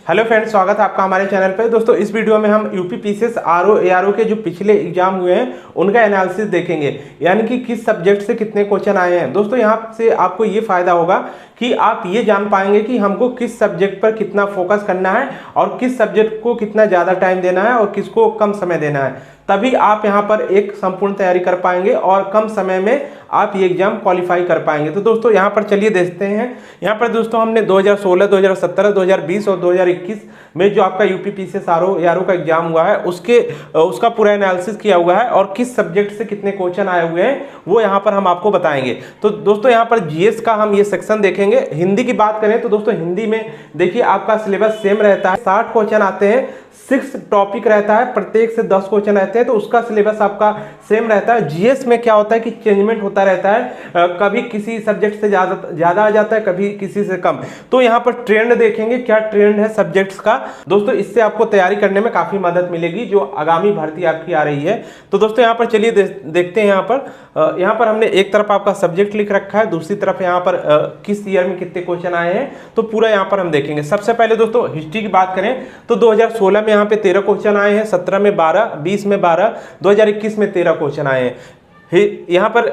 Hello friends, स्वागत है आपका हमारे चैनल पे। दोस्तों इस वीडियो में हम यूपी पीसीएस आरओ एआरओ के जो पिछले एग्जाम हुए हैं उनका एनालिसिस देखेंगे, यानी कि किस सब्जेक्ट से कितने क्वेश्चन आए हैं। दोस्तों यहाँ से आपको ये फायदा होगा कि आप ये जान पाएंगे कि हमको किस सब्जेक्ट पर कितना फोकस करना है और किस सब्जेक्ट को कितना ज़्यादा टाइम देना है और किसको कम समय देना है। तभी आप यहाँ पर एक संपूर्ण तैयारी कर पाएंगे और कम समय में आप ये एग्जाम क्वालिफाई कर पाएंगे। तो दोस्तों यहाँ पर चलिए देखते हैं। यहाँ पर दोस्तों हमने 2016, 2017, 2020 और 2021 में जो आपका यूपी पीसीएस आरओ एआरओ का एग्जाम हुआ है उसका पूरा एनालिसिस किया हुआ है और किस सब्जेक्ट से कितने क्वेश्चन आए हुए हैं वो यहाँ पर हम आपको बताएंगे। तो दोस्तों यहाँ पर जीएस का हम ये सेक्शन देखेंगे। हिंदी की बात करें तो दोस्तों हिंदी में देखिए आपका सिलेबस सेम रहता है, 60 क्वेश्चन आते हैं, 6 टॉपिक रहता है, प्रत्येक से 10 क्वेश्चन रहते हैं, तो उसका सिलेबस आपका सेम रहता है। जीएस में क्या होता है कि चेंजमेंट होता रहता है, कभी किसी सब्जेक्ट से ज़्यादा आ जाता है, कभी किसी से कम। तो यहाँ पर ट्रेंड देखेंगे, क्या ट्रेंड है सब्जेक्ट्स का। दोस्तों इससे आपको तैयारी करने में काफ़ी मदद मिलेगी जो आगामी भर्ती आपकी आ रही है। तो दोस्तों यहाँ पर चलिए देखते हैं। यहाँ पर हमने एक तरफ आपका सब्जेक्ट लिख रखा है, दूसरी तरफ यहाँ पर किस ईयर में कितने क्वेश्चन आए हैं, तो पूरा यहाँ पर हम देखेंगे। सबसे पहले दोस्तों हिस्ट्री की बात करें तो 2016 में यहाँ पे 13 क्वेश्चन आए हैं, 17 में 12, 20 में 12, 2021 में 13 क्वेश्चन आए हैं। यहाँ पर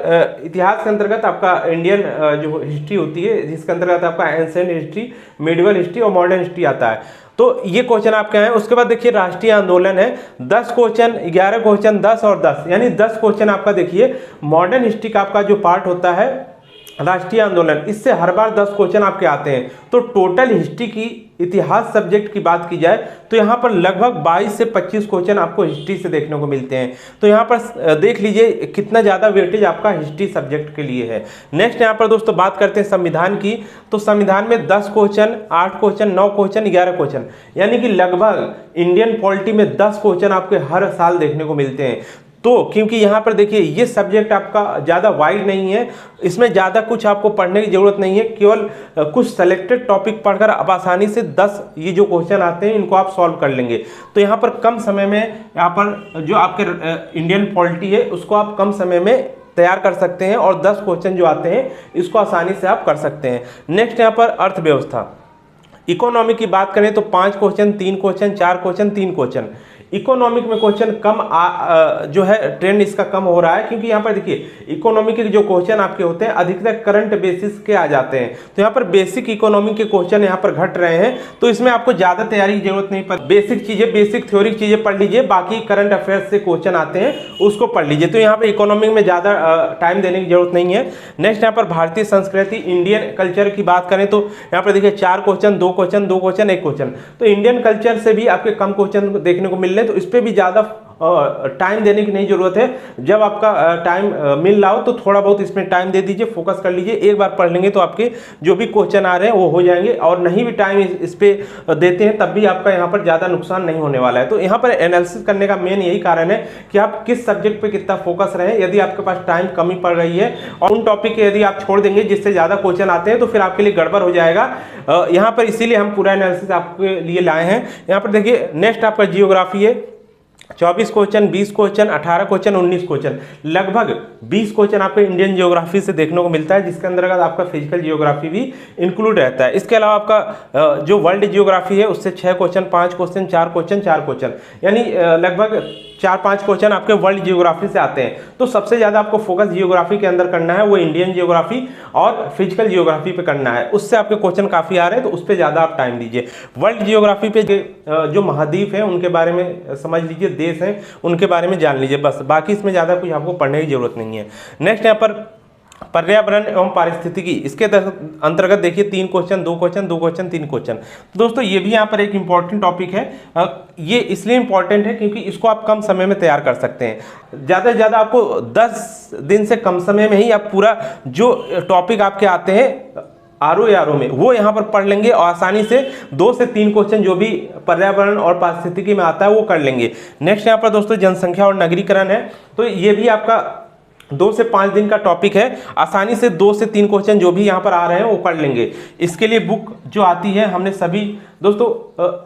इतिहास के अंतर्गत आपका इंडियन जो हिस्ट्री होती है, जिसके अंतर्गत आपका एंशिएंट हिस्ट्री, मिडिवल हिस्ट्री और मॉडर्न हिस्ट्री आता है, तो ये क्वेश्चन आपके हैं। उसके बाद देखिए राष्ट्रीय आंदोलन है, 10 क्वेश्चन, 11 क्वेश्चन, 10 और 10, यानी 10 क्वेश्चन आपका देखिए मॉडर्न हिस्ट्री का आपका जो पार्ट होता है राष्ट्रीय आंदोलन, इससे हर बार 10 क्वेश्चन आपके आते हैं। तो टोटल हिस्ट्री की इतिहास सब्जेक्ट की बात की जाए तो यहाँ पर लगभग 22 से 25 क्वेश्चन आपको हिस्ट्री से देखने को मिलते हैं। तो यहाँ पर देख लीजिए कितना ज़्यादा वेटेज आपका हिस्ट्री सब्जेक्ट के लिए है। नेक्स्ट यहाँ पर दोस्तों बात करते हैं संविधान की, तो संविधान में 10 क्वेश्चन, 8 क्वेश्चन, 9 क्वेश्चन, 11 क्वेश्चन, यानी कि लगभग इंडियन पॉलिटी में 10 क्वेश्चन आपके हर साल देखने को मिलते हैं। तो क्योंकि यहाँ पर देखिए ये सब्जेक्ट आपका ज़्यादा वाइड नहीं है, इसमें ज़्यादा कुछ आपको पढ़ने की ज़रूरत नहीं है, केवल कुछ सेलेक्टेड टॉपिक पढ़कर आप आसानी से 10 ये जो क्वेश्चन आते हैं इनको आप सॉल्व कर लेंगे। तो यहाँ पर कम समय में यहाँ पर जो आपके इंडियन पॉलिटी है उसको आप कम समय में तैयार कर सकते हैं और 10 क्वेश्चन जो आते हैं इसको आसानी से आप कर सकते हैं। नेक्स्ट यहाँ पर अर्थव्यवस्था, इकोनॉमी की बात करें तो 5 question, 3 question, 4 question, 3 question. Economic में क्वेश्चन कम जो है ट्रेंड इसका कम हो रहा है, क्योंकि यहाँ पर देखिए इकोनॉमिक के जो क्वेश्चन आपके होते हैं अधिकतर करंट बेसिस के आ जाते हैं। तो यहाँ पर बेसिक इकोनॉमिक के क्वेश्चन यहाँ पर घट रहे हैं, तो इसमें आपको ज़्यादा तैयारी की जरूरत नहीं पड़ती। बेसिक चीज़ें, बेसिक थ्योरिक चीज़ें पढ़ लीजिए, बाकी करंट अफेयर्स से क्वेश्चन आते हैं उसको पढ़ लीजिए। तो यहाँ पर इकोनॉमिक में ज़्यादा टाइम देने की जरूरत नहीं है। नेक्स्ट यहाँ पर भारतीय संस्कृति, इंडियन कल्चर की बात करें तो यहाँ पर देखिए 4 क्वेश्चन, 2 क्वेश्चन, 2 क्वेश्चन, 1 क्वेश्चन। तो इंडियन कल्चर से भी आपके कम क्वेश्चन देखने को मिल रहे हैं, तो इस पर भी ज़्यादा टाइम देने की नहीं जरूरत है। जब आपका टाइम मिल रहा हो तो थोड़ा बहुत इसमें टाइम दे दीजिए, फोकस कर लीजिए। एक बार पढ़ लेंगे तो आपके जो भी क्वेश्चन आ रहे हैं वो हो जाएंगे, और नहीं भी टाइम इस पे देते हैं तब भी आपका यहाँ पर ज़्यादा नुकसान नहीं होने वाला है। तो यहाँ पर एनालिसिस करने का मेन यही कारण है कि आप किस सब्जेक्ट पे कितना फोकस रहे। यदि आपके पास टाइम कमी पड़ रही है और उन टॉपिक के यदि आप छोड़ देंगे जिससे ज़्यादा क्वेश्चन आते हैं तो फिर आपके लिए गड़बड़ हो जाएगा। यहाँ पर इसीलिए हम पूरा एनालिसिस आपके लिए लाए हैं। यहाँ पर देखिए नेक्स्ट आपका जियोग्राफी है, 24 क्वेश्चन, 20 क्वेश्चन, 18 क्वेश्चन, 19 क्वेश्चन, लगभग 20 क्वेश्चन आपको इंडियन जियोग्राफी से देखने को मिलता है, जिसके अंतर्गत आपका फिजिकल जियोग्राफी भी इंक्लूड रहता है। इसके अलावा आपका जो वर्ल्ड जियोग्राफी है उससे 6 क्वेश्चन, 5 क्वेश्चन, 4 क्वेश्चन, 4 क्वेश्चन, यानी लगभग 4-5 क्वेश्चन आपके वर्ल्ड जियोग्राफी से आते हैं। तो सबसे ज़्यादा आपको फोकस जियोग्राफी के अंदर करना है, वो इंडियन जियोग्राफी और फिजिकल जियोग्राफी पे करना है। उससे आपके क्वेश्चन काफ़ी आ रहे हैं तो उस पर ज़्यादा आप टाइम दीजिए। वर्ल्ड जियोग्राफी पे जो महाद्वीप है उनके बारे में समझ लीजिए, देश हैं उनके बारे में जान लीजिए, बस। बाकी इसमें ज़्यादा कुछ आपको पढ़ने की जरूरत नहीं है। नेक्स्ट यहाँ पर पर्यावरण एवं पारिस्थितिकी, इसके अंतर्गत देखिए 3 क्वेश्चन, 2 क्वेश्चन, 2 क्वेश्चन, 3 क्वेश्चन। दोस्तों ये भी यहाँ पर एक इंपॉर्टेंट टॉपिक है। ये इसलिए इंपॉर्टेंट है क्योंकि इसको आप कम समय में तैयार कर सकते हैं। ज़्यादा से ज़्यादा आपको 10 दिन से कम समय में ही आप पूरा जो टॉपिक आपके आते हैं आरओ एआरओ में वो यहाँ पर पढ़ लेंगे और आसानी से 2 से 3 क्वेश्चन जो भी पर्यावरण और पारिस्थितिकी में आता है वो कर लेंगे। नेक्स्ट यहाँ पर दोस्तों जनसंख्या और नगरीकरण है, तो ये भी आपका 2 से 5 दिन का टॉपिक है। आसानी से 2 से 3 क्वेश्चन जो भी यहाँ पर आ रहे हैं वो पढ़ लेंगे। इसके लिए बुक जो आती है हमने सभी दोस्तों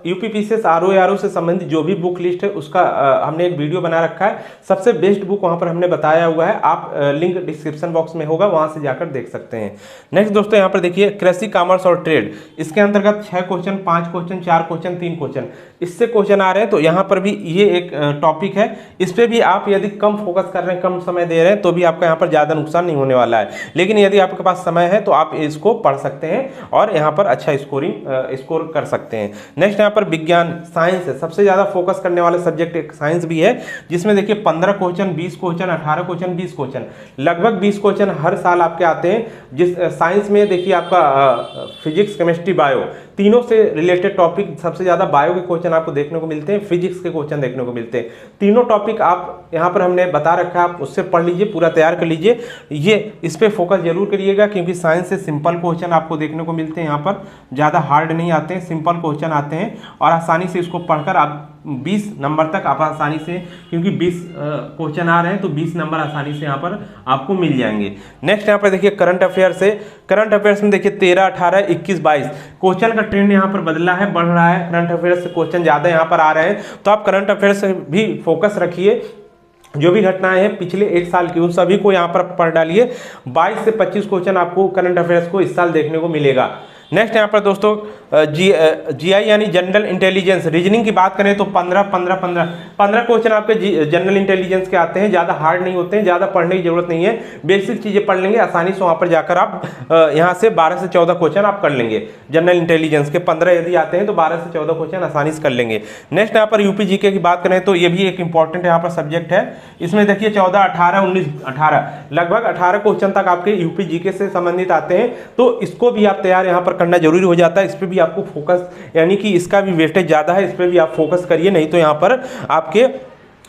यूपीपीसीएस आरओ से संबंधित जो भी बुक लिस्ट है उसका हमने एक वीडियो बना रखा है। सबसे बेस्ट बुक वहां पर हमने बताया हुआ है, आप लिंक डिस्क्रिप्शन बॉक्स में होगा, वहां से जाकर देख सकते हैं। नेक्स्ट दोस्तों यहाँ पर देखिए कृषि, कॉमर्स और ट्रेड, इसके अंतर्गत 6 क्वेश्चन, 5 क्वेश्चन, 4 क्वेश्चन, 3 क्वेश्चन इससे क्वेश्चन आ रहे हैं। तो यहाँ पर भी ये एक टॉपिक है, इस पे भी आप यदि कम फोकस कर रहे हैं, कम समय दे रहे हैं, तो भी आपका यहाँ पर ज़्यादा नुकसान नहीं होने वाला है। लेकिन यदि आपके पास समय है तो आप इसको पढ़ सकते हैं और यहाँ पर अच्छा स्कोर कर सकते हैं। नेक्स्ट यहाँ पर विज्ञान, साइंस है, सबसे ज़्यादा फोकस करने वाला सब्जेक्ट एक साइंस भी है, जिसमें देखिए 15 क्वेश्चन, 20 क्वेश्चन, 18 क्वेश्चन, 20 क्वेश्चन, लगभग 20 क्वेश्चन हर साल आपके आते हैं। जिस साइंस में देखिए आपका फिजिक्स, केमिस्ट्री, बायो तीनों से रिलेटेड टॉपिक, सबसे ज़्यादा बायो के क्वेश्चन आपको देखने को मिलते हैं, फिजिक्स के क्वेश्चन देखने को मिलते हैं। तीनों टॉपिक आप यहाँ पर हमने बता रखा है, आप उससे पढ़ लीजिए, पूरा तैयार कर लीजिए। ये इस पर फोकस जरूर करिएगा, क्योंकि साइंस से सिंपल क्वेश्चन आपको देखने को मिलते हैं, यहाँ पर ज़्यादा हार्ड नहीं आते हैं, सिंपल क्वेश्चन आते हैं और आसानी से इसको पढ़कर आप 20 नंबर तक आप आसानी से, क्योंकि 20 क्वेश्चन आ रहे हैं तो 20 नंबर आसानी से यहाँ पर आपको मिल जाएंगे। नेक्स्ट यहाँ पर देखिए करंट अफेयर्स है। करंट अफेयर्स में देखिए 13, 18, 21, 22 क्वेश्चन का ट्रेंड यहाँ पर बदला है, बढ़ रहा है। करंट अफेयर्स से क्वेश्चन ज़्यादा यहाँ पर आ रहे हैं, तो आप करंट अफेयर्स से भी फोकस रखिए। जो भी घटनाएं हैं पिछले 1 साल की, उन सभी को यहाँ पर पढ़ डालिए। 22 से 25 क्वेश्चन आपको करंट अफेयर्स को इस साल देखने को मिलेगा। नेक्स्ट यहाँ पर दोस्तों जीआई यानी जनरल इंटेलिजेंस, रीजनिंग की बात करें तो 15 क्वेश्चन आपके जनरल इंटेलिजेंस के आते हैं, ज़्यादा हार्ड नहीं होते हैं, ज़्यादा पढ़ने की जरूरत नहीं है, बेसिक चीज़ें पढ़ लेंगे आसानी से। वहाँ पर जाकर आप यहाँ से 12 से 14 क्वेश्चन आप कर लेंगे। जनरल इंटेलिजेंस के 15 यदि आते हैं तो 12 से 14 क्वेश्चन आसानी से कर लेंगे। नेक्स्ट यहाँ पर यूपी जीके की बात करें तो ये भी एक इंपॉर्टेंट यहाँ पर सब्जेक्ट है। इसमें देखिए 14, 18, 19, 18 लगभग 18 क्वेश्चन तक आपके यूपी जीके से संबंधित आते हैं, तो इसको भी आप तैयार यहाँ पर करना जरूरी हो जाता है। इस पर भी आपको फोकस, यानी कि इसका भी वेटेज ज़्यादा है, इस पर भी आप फोकस करिए, नहीं तो यहाँ पर आपके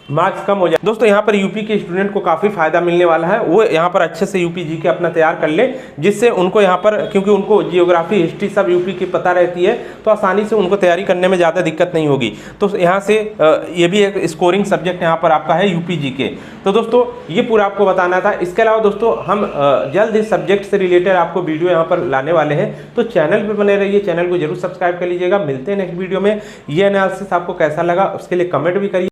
मार्क्स कम हो जाए। दोस्तों यहाँ पर यूपी के स्टूडेंट को काफ़ी फायदा मिलने वाला है, वो यहाँ पर अच्छे से यूपी जीके अपना तैयार कर ले, जिससे उनको यहाँ पर, क्योंकि उनको जियोग्राफी, हिस्ट्री सब यूपी की पता रहती है, तो आसानी से उनको तैयारी करने में ज़्यादा दिक्कत नहीं होगी। तो यहाँ से ये भी एक स्कोरिंग सब्जेक्ट यहाँ पर आपका है यूपी जीके। तो दोस्तों ये पूरा आपको बताना था। इसके अलावा दोस्तों हम जल्द इस सब्जेक्ट से रिलेटेड आपको वीडियो यहाँ पर लाने वाले हैं, तो चैनल पर बने रहिए, चैनल को जरूर सब्सक्राइब कर लीजिएगा। मिलते हैं नेक्स्ट वीडियो में। ये एनालिसिस आपको कैसा लगा उसके लिए कमेंट भी करिए।